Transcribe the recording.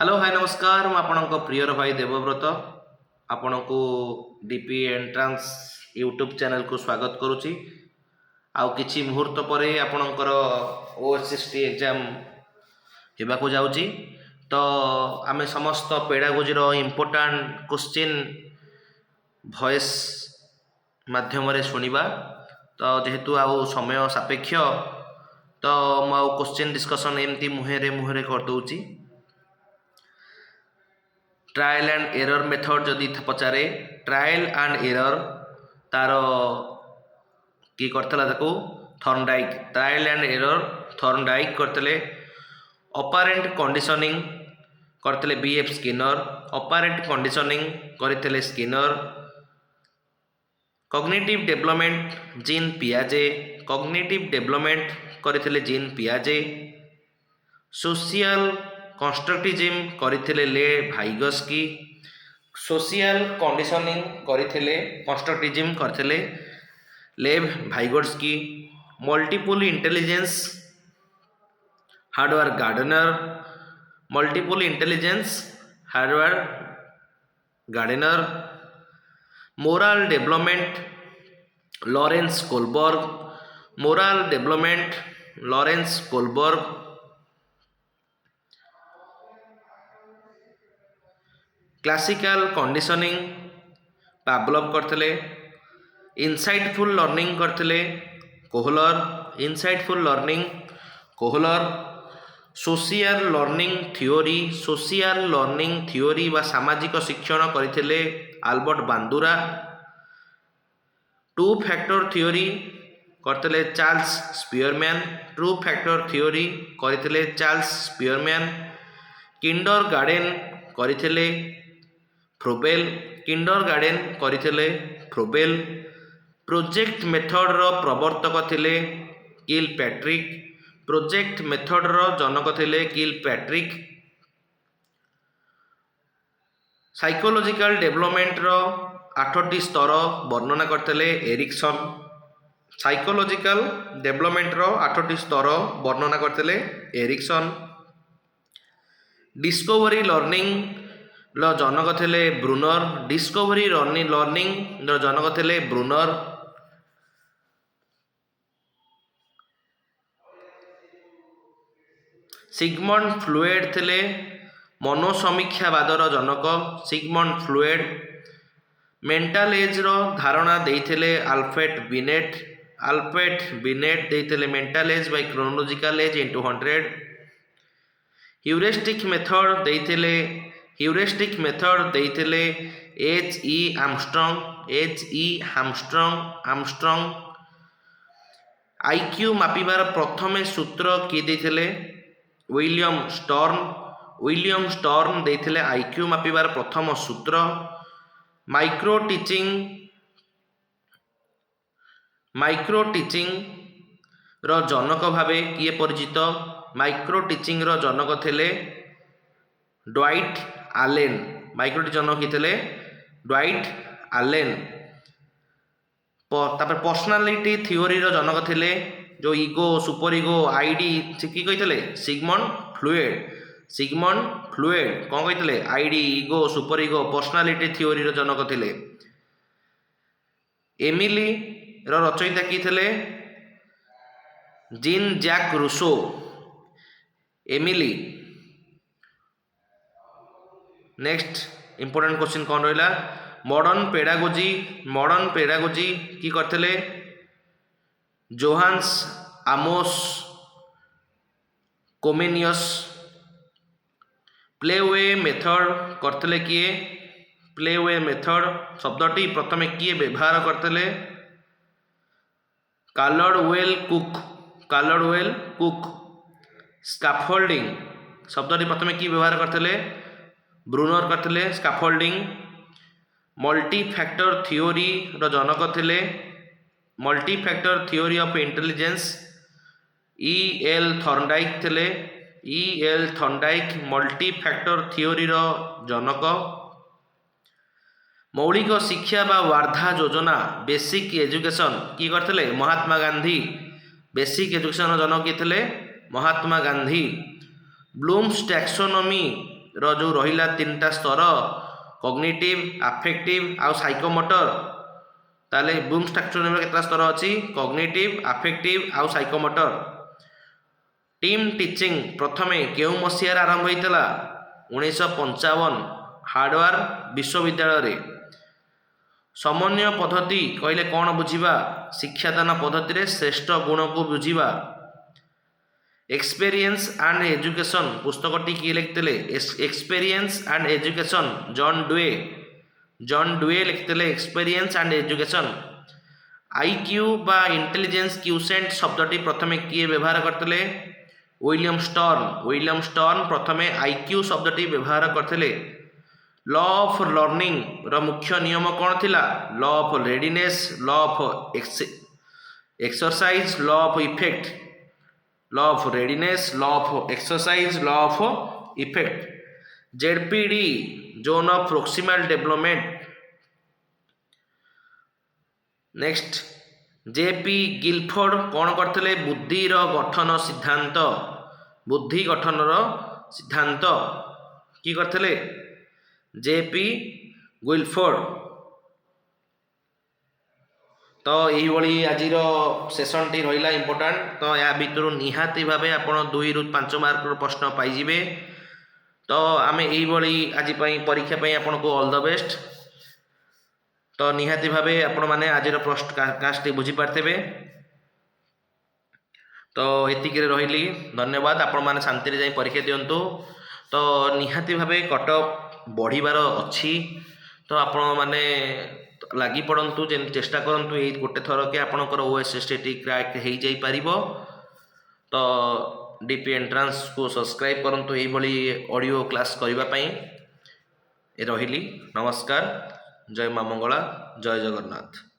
Hello hi नमस्कार मु आपणक prior भाई देवव्रत आपण को डीपी एंट्रांस यूट्यूब चैनल को स्वागत करुच्ची। आउ किछि मुहूर्त पर आपणकर ओएसएसटी एग्जाम हेबाकू जाउची। तो आमे समस्त पेडागोजी रो इम्पोर्टेंट क्वेश्चन वॉइस माध्यम रे सुनिबा। तो जेहेतु आउ समय सापेक्ष तो मु आउ क्वेश्चन डिस्कशन एमती मुहेरे कर दउची। ट्रायल एंड एरर मेथड जदि पचारे ट्रायल एंड एरर तार कि करतला ताको Thorndike trial and error Thorndike करतले। ऑपरेंट कंडीशनिंग करतले बीएफ स्किनर ऑपरेंट कंडीशनिंग करतले स्किनर। कॉग्निटिव डेवलपमेंट जीन पियाजे कॉग्निटिव डेवलपमेंट करतले जीन पियाजे। सोशियल कंस्ट्रक्टिज्म करथिले ले भाइगस्की सोशियल कंडीशनिंग करथिले कंस्ट्रक्टिज्म करथिले Lev Vygotsky. Multiple intelligence Howard Gardner multiple intelligence Howard Gardner. Moral development Lawrence Kohlberg moral development Lawrence Kohlberg. Classical conditioning Pavlov करथिले। Insightful learning करथिले Kohler insightful learning Kohler. Social learning theory व सामाजिक शिक्षण करथिले Albert Bandura. Two factor theory करथिले Charles Spearman two factor theory करथिले Charles Spearman. Kindergarten करथिले Froebel kindergarten करथिले फ्रोबेल। प्रोजेक्ट मेथड रो प्रवर्तक थिले किलपैट्रिक प्रोजेक्ट मेथड रो जनक थिले किलपैट्रिक। साइकोलॉजिकल डेवलपमेंट रो 8टी स्तर वर्णना करथिले एरिक्सन साइकोलॉजिकल डेवलपमेंट रो 8टी स्तर वर्णना करथिले एरिक्सन। डिस्कवरी लर्निंग लो जनक थिले ब्रूनर डिस्कवरी लर्निंग लो जनक थिले ब्रूनर। सिगमंड फ्लूएड थिले मनोसमीक्षावादर जनक सिगमंड फ्लूएड। मेंटल एज रो धारणा देइथिले अल्फ्रेड बिनेट देइथिले mental age by chronological age into 100। Heuristic method देइथिले H.E. आर्मस्ट्रांग। आईक्यू मापिबार प्रथमे सूत्र किए देइथिले विलियम स्टर्न देइथिले आईक्यू मापिबार प्रथम सूत्र। माइक्रो टीचिंग रो जनक भावे किए परिचित माइक्रो टीचिंग रो जनक थिले ड्वाइट आलेन माइक्रो जनक थिले ड्वाइट आलेन। तापर पर्सनालिटी थियोरी रो जनक थिले जो ईगो सुपर ईगो आईडी की कहितले सिगमंड फ्लूएड कौन कहितले id ego super ego personality theory रो जनक थिले। एमिली रो रचयिता की थिले Jean Jacques Rousseau Emile. Next important question कौन रहा मॉडर्न पेडागोजी की करथिले Johannes Amos Comenius. Play way method करथिले किए प्लेवे मेथड शब्दटी प्रथमे किए व्यवहार करथिले कार्लवेल कुक। स्कैफोल्डिंग शब्दटी प्रथमे किए व्यवहार करथिले ब्रूनर करथिले स्कैफोल्डिंग। मल्टी फैक्टर थियोरी रो जनक थिले multi factor theory of intelligence E.L. Thorndike थिले E.L. Thorndike multi factor theory रो जनक। मौलिक शिक्षा बा वार्धा योजना बेसिक एजुकेशन की करथिले महात्मा गांधी बेसिक एजुकेशन जनक किए थिले महात्मा गांधी। ब्लूम्स टैक्सोनॉमी रो जो रहिला तीनटा स्तर कॉग्निटिव अफेक्टिव आउ साइकोमोटर ताले ब्लूम्स टैक्सोनॉमी केतरा स्तर अछि कॉग्निटिव अफेक्टिव आउ साइकोमोटर। टीम टीचिंग प्रथमे केउ मसियार आरंभ होइतला 1955 हार्वर्ड विश्वविद्यालय रे। समन्वय पद्धति कहले कौन बुझीबा शिक्षादान पद्धति रे श्रेष्ठ गुण को बुझीबा। एक्सपीरियंस एंड एजुकेशन पुस्तकटी किए लिखते experience and education John Doue लिखते एक्सपीरियंस एंड एजुकेशन। आईक्यू बा इंटेलिजेंस क्यूसेंट शब्दटी प्रथमे किए व्यवहार करते विलियम स्टर्न प्रथमे आईक्यू शब्दटी व्यवहार करते। लॉ ऑफ लर्निंग रो मुख्य नियम कौन थिला law of readiness law of exercise law of effect law of readiness law of exercise law of effect. ZPD zone of proximal development. Next JP Guilford कौन करते बुद्धिर गठन सिद्धांत बुद्धि गठनर सिद्धांत कि करते जेपी गिलफोर्ड। तो यही आज सेसन टी रहा इंपोर्टाट तो या भितर निहाती भाव आप 2 ରୁ 5 मार्क प्रश्न पाइबे। तो आम यही आज परीक्षा आपन को ऑल द बेस्ट। तो निहाती भाव आपण मैंने आज कास्ट बुझीपारे। तो एतिक रही धन्यवाद आपण मैंने शांति जाई परीक्षा दिंतु। तो निहाती भाव कटअप बढ़िबार अच्छी तो आपण मैंने लगी पड़तु जे चेष्टा करूँ ये गोटे थर के आपंकर ओएसएसटी क्रैक हो जाई पारिबो। तो डीपी एंट्रांस को सब्सक्राइब करूँ यही ऑडियो क्लास करने रही। नमस्कार। जय माँ मंगला जय जगन्नाथ।